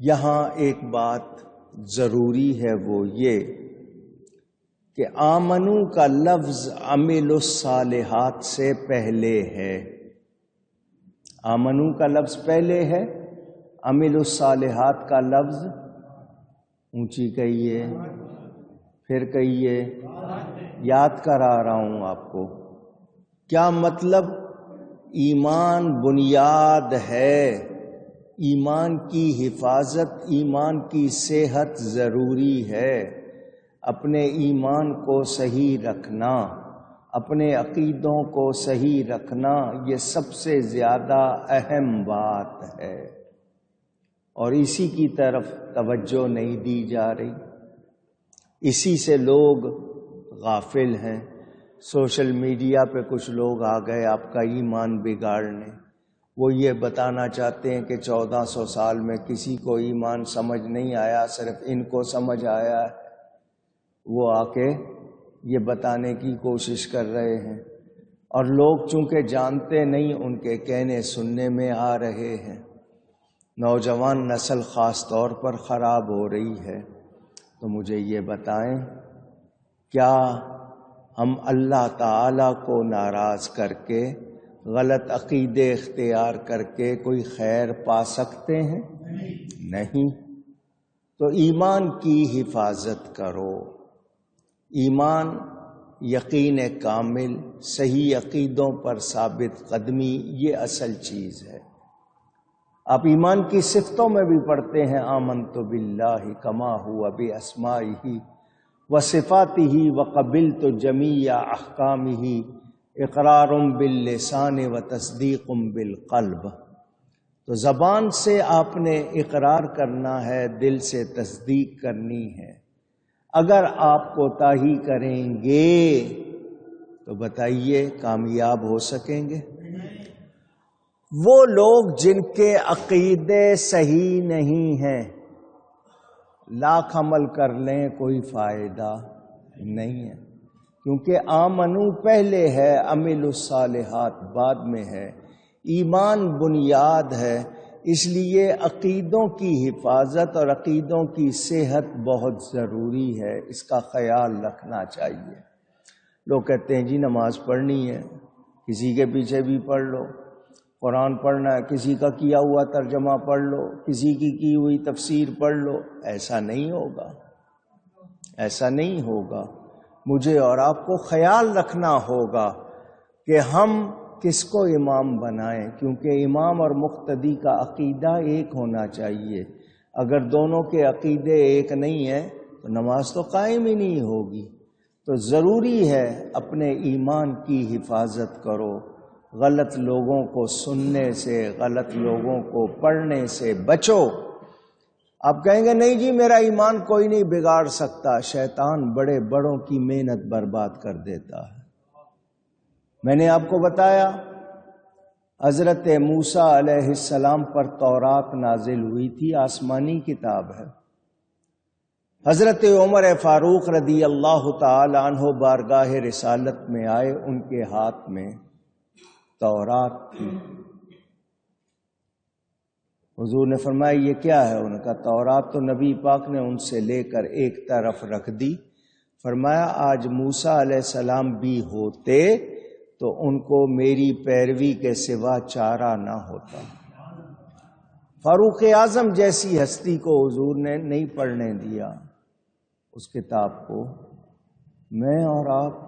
یہاں ایک بات ضروری ہے، وہ یہ کہ آمنو کا لفظ عمل الصالحات سے پہلے ہے۔ آمنو کا لفظ پہلے ہے، عمل الصالحات کا لفظ اونچی کہیے، پھر کہیے، یاد کرا رہا ہوں آپ کو۔ کیا مطلب؟ ایمان بنیاد ہے، ایمان کی حفاظت، ایمان کی صحت ضروری ہے۔ اپنے ایمان کو صحیح رکھنا، اپنے عقیدوں کو صحیح رکھنا، یہ سب سے زیادہ اہم بات ہے، اور اسی کی طرف توجہ نہیں دی جا رہی۔ اسی سے لوگ غافل ہیں۔ سوشل میڈیا پہ کچھ لوگ آ گئے آپ کا ایمان بگاڑنے۔ وہ یہ بتانا چاہتے ہیں کہ 1400 سال میں کسی کو ایمان سمجھ نہیں آیا، صرف ان کو سمجھ آیا ہے۔ وہ آ کے یہ بتانے کی کوشش کر رہے ہیں، اور لوگ چونکہ جانتے نہیں، ان کے کہنے سننے میں آ رہے ہیں۔ نوجوان نسل خاص طور پر خراب ہو رہی ہے۔ تو مجھے یہ بتائیں، کیا ہم اللہ تعالیٰ کو ناراض کر کے، غلط عقیدے اختیار کر کے کوئی خیر پا سکتے ہیں؟ نہیں۔ تو ایمان کی حفاظت کرو۔ ایمان، یقین کامل، صحیح عقیدوں پر ثابت قدمی، یہ اصل چیز ہے۔ آپ ایمان کی صفتوں میں بھی پڑھتے ہیں، آمنت باللہ کما ہوا باسمائہ وصفاتہ وقبلت جمیع احکامہ اقرار باللسان وتصدیق بالقلب۔ تو زبان سے آپ نے اقرار کرنا ہے، دل سے تصدیق کرنی ہے۔ اگر آپ کوتاہی کریں گے تو بتائیے کامیاب ہو سکیں گے؟ وہ لوگ جن کے عقیدے صحیح نہیں ہیں، لاکھ عمل کر لیں کوئی فائدہ نہیں ہے، کیونکہ آمنو پہلے ہے، عمل الصالحات بعد میں ہے۔ ایمان بنیاد ہے، اس لیے عقیدوں کی حفاظت اور عقیدوں کی صحت بہت ضروری ہے، اس کا خیال رکھنا چاہیے۔ لوگ کہتے ہیں جی نماز پڑھنی ہے، کسی کے پیچھے بھی پڑھ لو، قرآن پڑھنا ہے، کسی کا کیا ہوا ترجمہ پڑھ لو، کسی کی ہوئی تفسیر پڑھ لو۔ ایسا نہیں ہوگا، ایسا نہیں ہوگا۔ مجھے اور آپ کو خیال رکھنا ہوگا کہ ہم کس کو امام بنائیں، کیونکہ امام اور مقتدی کا عقیدہ ایک ہونا چاہیے۔ اگر دونوں کے عقیدے ایک نہیں ہیں تو نماز تو قائم ہی نہیں ہوگی۔ تو ضروری ہے اپنے ایمان کی حفاظت کرو، غلط لوگوں کو سننے سے، غلط لوگوں کو پڑھنے سے بچو۔ آپ کہیں گے نہیں جی میرا ایمان کوئی نہیں بگاڑ سکتا، شیطان بڑے بڑوں کی محنت برباد کر دیتا ہے۔ میں نے آپ کو بتایا حضرت موسیٰ علیہ السلام پر تورات نازل ہوئی تھی، آسمانی کتاب ہے۔ حضرت عمر فاروق رضی اللہ تعالی عنہ بارگاہ رسالت میں آئے، ان کے ہاتھ میں تورات تھی۔ حضور نے فرمایا یہ کیا ہے؟ ان کا تورات تو نبی پاک نے ان سے لے کر ایک طرف رکھ دی۔ فرمایا آج موسیٰ علیہ السلام بھی ہوتے تو ان کو میری پیروی کے سوا چارہ نہ ہوتا۔ فاروق اعظم جیسی ہستی کو حضور نے نہیں پڑھنے دیا اس کتاب کو۔ میں اور آپ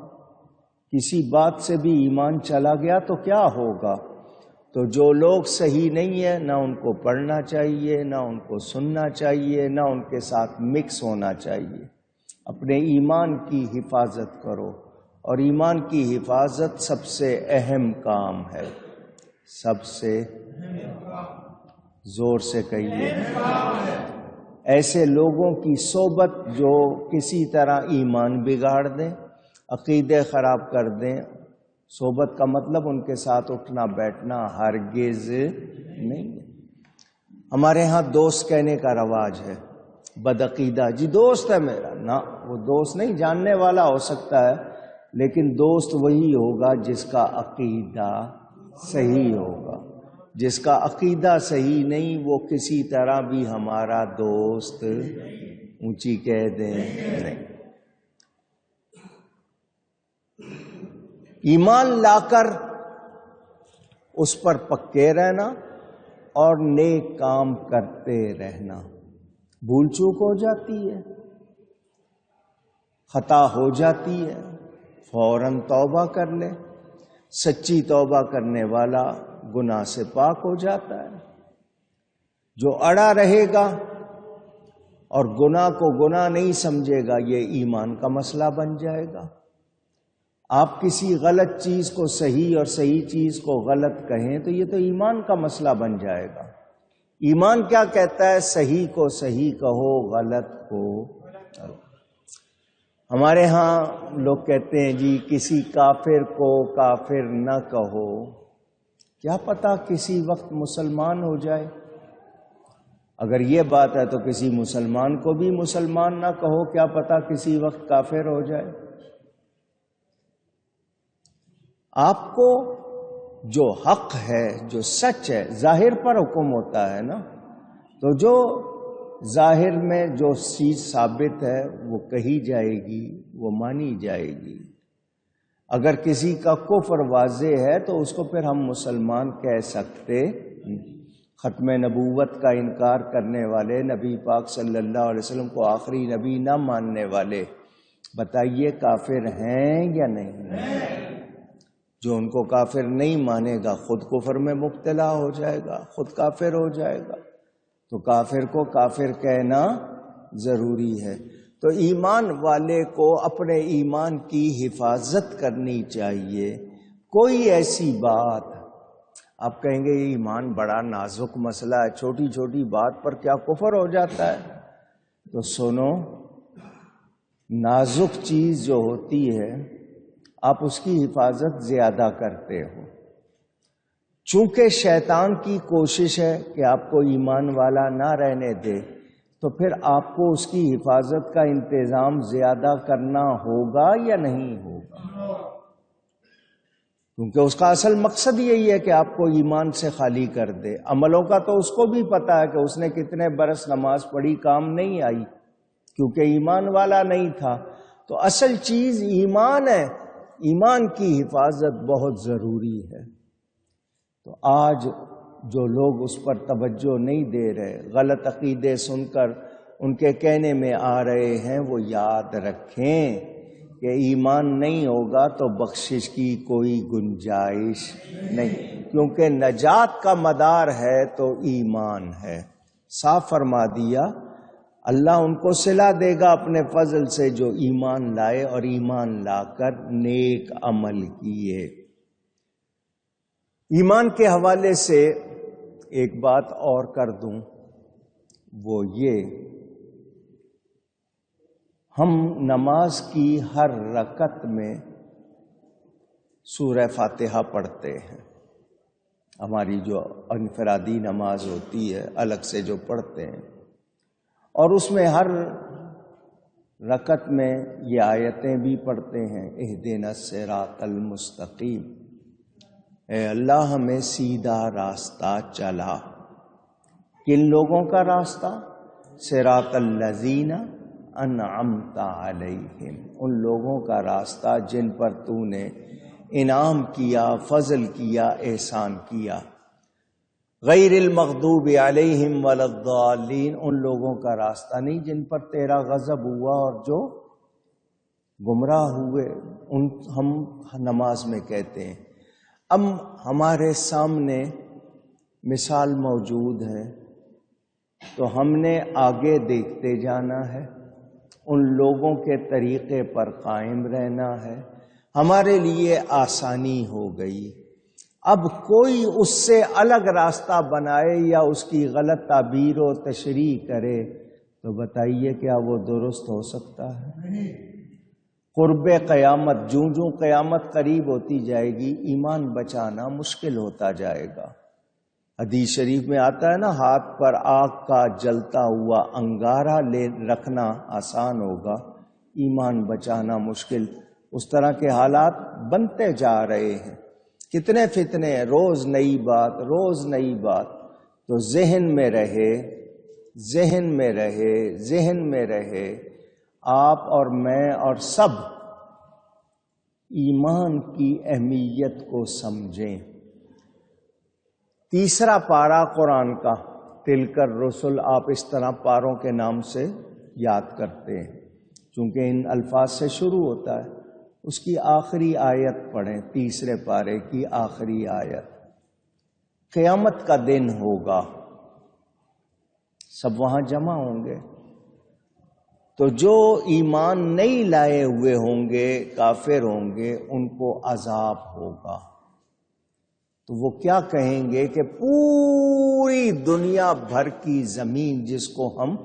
کسی بات سے بھی ایمان چلا گیا تو کیا ہوگا؟ تو جو لوگ صحیح نہیں ہیں، نہ ان کو پڑھنا چاہیے، نہ ان کو سننا چاہیے، نہ ان کے ساتھ مکس ہونا چاہیے۔ اپنے ایمان کی حفاظت کرو، اور ایمان کی حفاظت سب سے اہم کام ہے۔ سب سے زور سے کہیے، ایسے لوگوں کی صحبت جو کسی طرح ایمان بگاڑ دیں، عقیدے خراب کر دیں، صحبت کا مطلب ان کے ساتھ اٹھنا بیٹھنا ہرگز نہیں ہے۔ ہمارے ہاں دوست کہنے کا رواج ہے، بدعقیدہ جی دوست ہے میرا، نہ وہ دوست نہیں، جاننے والا ہو سکتا ہے، لیکن دوست وہی ہوگا جس کا عقیدہ صحیح ہوگا۔ جس کا عقیدہ صحیح نہیں وہ کسی طرح بھی ہمارا دوست اونچی کہہ دیں نہیں۔ ایمان لا کر اس پر پکے رہنا اور نیک کام کرتے رہنا۔ بھول چوک ہو جاتی ہے، خطا ہو جاتی ہے، فوراً توبہ کر لے۔ سچی توبہ کرنے والا گناہ سے پاک ہو جاتا ہے۔ جو اڑا رہے گا اور گناہ کو گناہ نہیں سمجھے گا، یہ ایمان کا مسئلہ بن جائے گا۔ آپ کسی غلط چیز کو صحیح اور صحیح چیز کو غلط کہیں تو یہ تو ایمان کا مسئلہ بن جائے گا۔ ایمان کیا کہتا ہے؟ صحیح کو صحیح کہو، غلط کو غلط۔ ہمارے ہاں لوگ کہتے ہیں جی کسی کافر کو کافر نہ کہو، کیا پتہ کسی وقت مسلمان ہو جائے۔ اگر یہ بات ہے تو کسی مسلمان کو بھی مسلمان نہ کہو، کیا پتہ کسی وقت کافر ہو جائے۔ آپ کو جو حق ہے، جو سچ ہے، ظاہر پر حکم ہوتا ہے نا، تو جو ظاہر میں جو چیز ثابت ہے وہ کہی جائے گی، وہ مانی جائے گی۔ اگر کسی کا کفر واضح ہے تو اس کو پھر ہم مسلمان کہہ سکتے۔ ختم نبوت کا انکار کرنے والے، نبی پاک صلی اللہ علیہ وسلم کو آخری نبی نہ ماننے والے، بتائیے کافر ہیں یا نہیں؟ جو ان کو کافر نہیں مانے گا خود کفر میں مبتلا ہو جائے گا، خود کافر ہو جائے گا۔ تو کافر کو کافر کہنا ضروری ہے۔ تو ایمان والے کو اپنے ایمان کی حفاظت کرنی چاہیے۔ کوئی ایسی بات آپ کہیں گے یہ ایمان بڑا نازک مسئلہ ہے، چھوٹی چھوٹی بات پر کیا کفر ہو جاتا ہے؟ تو سنو، نازک چیز جو ہوتی ہے آپ اس کی حفاظت زیادہ کرتے ہو۔ چونکہ شیطان کی کوشش ہے کہ آپ کو ایمان والا نہ رہنے دے، تو پھر آپ کو اس کی حفاظت کا انتظام زیادہ کرنا ہوگا یا نہیں ہوگا؟ کیونکہ اس کا اصل مقصد یہی ہے کہ آپ کو ایمان سے خالی کر دے۔ عملوں کا تو اس کو بھی پتا ہے کہ اس نے کتنے برس نماز پڑھی، کام نہیں آئی کیونکہ ایمان والا نہیں تھا۔ تو اصل چیز ایمان ہے، ایمان کی حفاظت بہت ضروری ہے۔ تو آج جو لوگ اس پر توجہ نہیں دے رہے، غلط عقیدے سن کر ان کے کہنے میں آ رہے ہیں، وہ یاد رکھیں کہ ایمان نہیں ہوگا تو بخشش کی کوئی گنجائش نہیں، کیونکہ نجات کا مدار ہے تو ایمان ہے۔ صاف فرما دیا، اللہ ان کو صلہ دے گا اپنے فضل سے جو ایمان لائے اور ایمان لا کر نیک عمل کیے۔ ایمان کے حوالے سے ایک بات اور کر دوں، وہ یہ، ہم نماز کی ہر رکعت میں سورہ فاتحہ پڑھتے ہیں۔ ہماری جو انفرادی نماز ہوتی ہے الگ سے جو پڑھتے ہیں، اور اس میں ہر رکعت میں یہ آیتیں بھی پڑھتے ہیں، اہدنا الصراط المستقیم، اے اللہ ہمیں سیدھا راستہ چلا۔ کن لوگوں کا راستہ؟ صراط الذین انعمت علیہم، ان لوگوں کا راستہ جن پر تو نے انعام کیا، فضل کیا، احسان کیا۔ غیر المغضوب علیہم ولا الضالین، ان لوگوں کا راستہ نہیں جن پر تیرا غضب ہوا اور جو گمراہ ہوئے، ان ہم نماز میں کہتے ہیں۔ اب ہمارے سامنے مثال موجود ہے تو ہم نے آگے دیکھتے جانا ہے، ان لوگوں کے طریقے پر قائم رہنا ہے، ہمارے لیے آسانی ہو گئی۔ اب کوئی اس سے الگ راستہ بنائے یا اس کی غلط تعبیر و تشریح کرے تو بتائیے کیا وہ درست ہو سکتا ہے؟ قرب قیامت، جوں قیامت قریب ہوتی جائے گی ایمان بچانا مشکل ہوتا جائے گا۔ حدیث شریف میں آتا ہے نا، ہاتھ پر آگ کا جلتا ہوا انگارہ لے رکھنا آسان ہوگا، ایمان بچانا مشکل۔ اس طرح کے حالات بنتے جا رہے ہیں۔ کتنے فتنے ہیں، روز نئی بات، روز نئی بات. تو ذہن میں رہے، ذہن میں رہے، ذہن میں رہے، آپ اور میں اور سب ایمان کی اہمیت کو سمجھیں. تیسرا پارہ قرآن کا، تلک الرسل، آپ اس طرح پاروں کے نام سے یاد کرتے ہیں چونکہ ان الفاظ سے شروع ہوتا ہے. اس کی آخری آیت پڑھیں، تیسرے پارے کی آخری آیت. قیامت کا دن ہوگا، سب وہاں جمع ہوں گے، تو جو ایمان نہیں لائے ہوئے ہوں گے، کافر ہوں گے، ان کو عذاب ہوگا. تو وہ کیا کہیں گے کہ پوری دنیا بھر کی زمین، جس کو ہم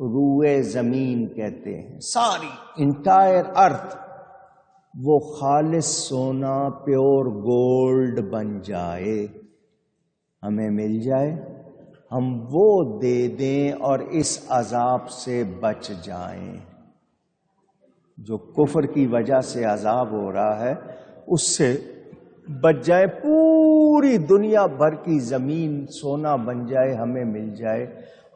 روئے زمین کہتے ہیں، ساری انٹائر ارتھ، وہ خالص سونا، پیور گولڈ بن جائے، ہمیں مل جائے، ہم وہ دے دیں اور اس عذاب سے بچ جائیں. جو کفر کی وجہ سے عذاب ہو رہا ہے اس سے بچ جائے، پوری دنیا بھر کی زمین سونا بن جائے، ہمیں مل جائے،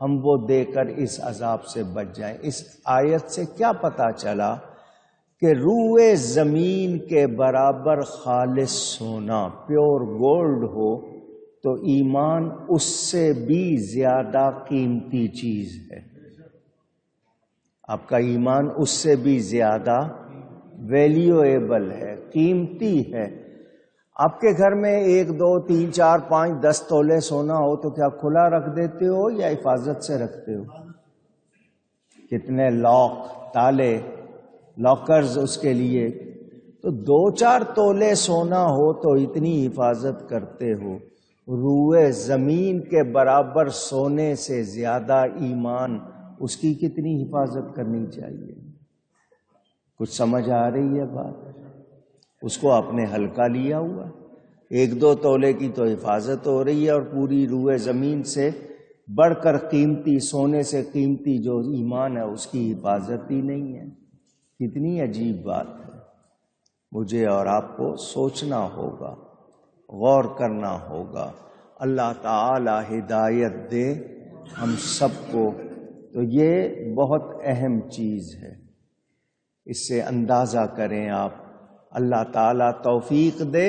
ہم وہ دے کر اس عذاب سے بچ جائیں. اس آیت سے کیا پتا چلا کہ روئے زمین کے برابر خالص سونا، پیور گولڈ ہو تو ایمان اس سے بھی زیادہ قیمتی چیز ہے. آپ کا ایمان اس سے بھی زیادہ ویلیویبل ہے، قیمتی ہے. آپ کے گھر میں 1 2 3 4 5 10 تولے سونا ہو تو کیا کھلا رکھ دیتے ہو یا حفاظت سے رکھتے ہو؟ کتنے لاک، تالے، لاکرز اس کے لیے. تو 2 4 تولے سونا ہو تو اتنی حفاظت کرتے ہو. روئے زمین کے برابر سونے سے زیادہ ایمان، اس کی کتنی حفاظت کرنی چاہیے. کچھ سمجھ آ رہی ہے بات؟ اس کو آپ نے ہلکا لیا ہوا. 1 2 تولے کی تو حفاظت ہو رہی ہے اور پوری روئے زمین سے بڑھ کر قیمتی، سونے سے قیمتی جو ایمان ہے اس کی حفاظت ہی نہیں ہے. کتنی عجیب بات ہے. مجھے اور آپ کو سوچنا ہوگا، غور کرنا ہوگا. اللہ تعالی ہدایت دے ہم سب کو. تو یہ بہت اہم چیز ہے، اس سے اندازہ کریں آپ. اللہ تعالی توفیق دے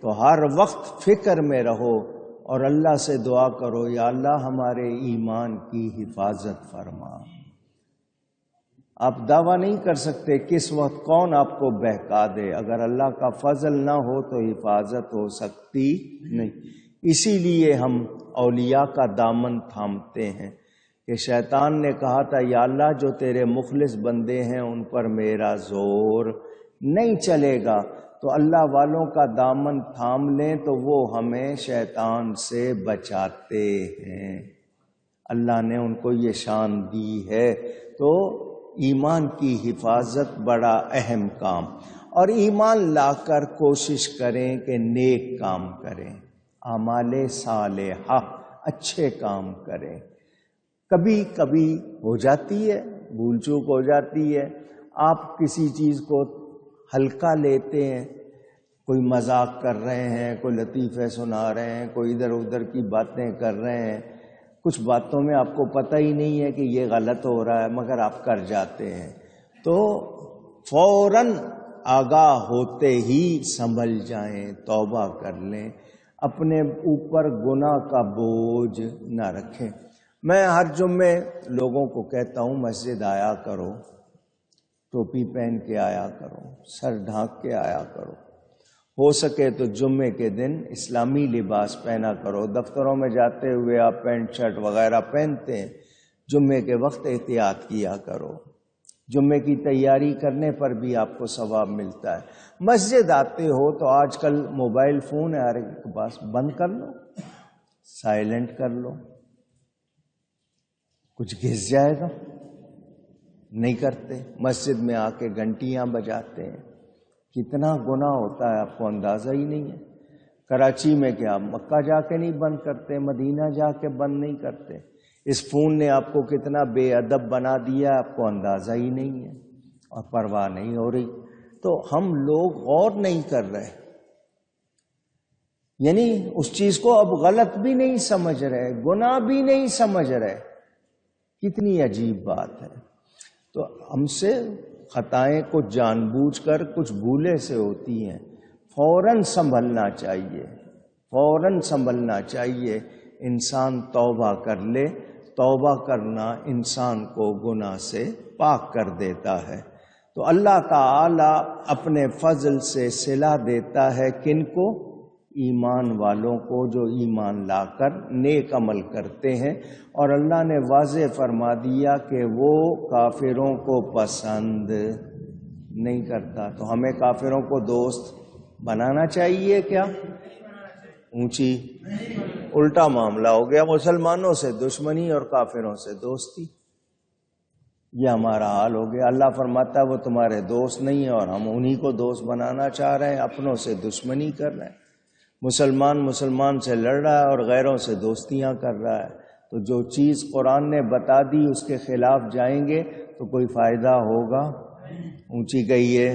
تو ہر وقت فکر میں رہو اور اللہ سے دعا کرو، یا اللہ ہمارے ایمان کی حفاظت فرما. آپ دعویٰ نہیں کر سکتے کس وقت کون آپ کو بہکا دے. اگر اللہ کا فضل نہ ہو تو حفاظت ہو سکتی نہیں. اسی لیے ہم اولیاء کا دامن تھامتے ہیں کہ شیطان نے کہا تھا یا اللہ جو تیرے مخلص بندے ہیں ان پر میرا زور نہیں چلے گا. تو اللہ والوں کا دامن تھام لیں تو وہ ہمیں شیطان سے بچاتے ہیں. اللہ نے ان کو یہ شان دی ہے. تو ایمان کی حفاظت بڑا اہم کام. اور ایمان لا کر کوشش کریں کہ نیک کام کریں، اعمال صالحہ، اچھے کام کریں. کبھی کبھی ہو جاتی ہے، بھول چوک ہو جاتی ہے. آپ کسی چیز کو ہلکا لیتے ہیں، کوئی مذاق کر رہے ہیں، کوئی لطیفے سنا رہے ہیں، کوئی ادھر ادھر کی باتیں کر رہے ہیں. کچھ باتوں میں آپ کو پتہ ہی نہیں ہے کہ یہ غلط ہو رہا ہے مگر آپ کر جاتے ہیں. تو فوراً آگاہ ہوتے ہی سنبھل جائیں، توبہ کر لیں، اپنے اوپر گناہ کا بوجھ نہ رکھیں. میں ہر جمعے لوگوں کو کہتا ہوں مسجد آیا کرو، ٹوپی پہن کے آیا کرو، سر ڈھانک کے آیا کرو. ہو سکے تو جمعے کے دن اسلامی لباس پہنا کرو. دفتروں میں جاتے ہوئے آپ پینٹ شرٹ وغیرہ پہنتے ہیں، جمعے کے وقت احتیاط کیا کرو. جمعے کی تیاری کرنے پر بھی آپ کو ثواب ملتا ہے. مسجد آتے ہو تو آج کل موبائل فون ہے ہر ایک کے پاس، بند کر لو، سائلنٹ کر لو، کچھ گھس جائے گا. نہیں کرتے، مسجد میں آ کے گھنٹیاں بجاتے ہیں. کتنا گناہ ہوتا ہے آپ کو اندازہ ہی نہیں ہے. کراچی میں کیا مکہ جا کے نہیں بند کرتے، مدینہ جا کے بند نہیں کرتے. اس فون نے آپ کو کتنا بے ادب بنا دیا آپ کو اندازہ ہی نہیں ہے اور پرواہ نہیں ہو رہی. تو ہم لوگ غور نہیں کر رہے. یعنی اس چیز کو اب غلط بھی نہیں سمجھ رہے، گناہ بھی نہیں سمجھ رہے. کتنی عجیب بات ہے. تو ہم سے خطائیں کچھ جان بوجھ کر، کچھ بھولے سے ہوتی ہیں. فوراً سنبھلنا چاہیے، فوراً سنبھلنا چاہیے. انسان توبہ کر لے. توبہ کرنا انسان کو گناہ سے پاک کر دیتا ہے. تو اللہ تعالی اپنے فضل سے صلہ دیتا ہے کن کو؟ ایمان والوں کو، جو ایمان لا کر نیک عمل کرتے ہیں. اور اللہ نے واضح فرما دیا کہ وہ کافروں کو پسند نہیں کرتا. تو ہمیں کافروں کو دوست بنانا چاہیے کیا؟ اونچی الٹا معاملہ ہو گیا، مسلمانوں سے دشمنی اور کافروں سے دوستی. یہ ہمارا حال ہو گیا. اللہ فرماتا ہے وہ تمہارے دوست نہیں ہیں، اور ہم انہی کو دوست بنانا چاہ رہے ہیں، اپنوں سے دشمنی کر رہے ہیں. مسلمان سے لڑ رہا ہے اور غیروں سے دوستیاں کر رہا ہے. تو جو چیز قرآن نے بتا دی اس کے خلاف جائیں گے تو کوئی فائدہ ہوگا؟ اونچی کہیے.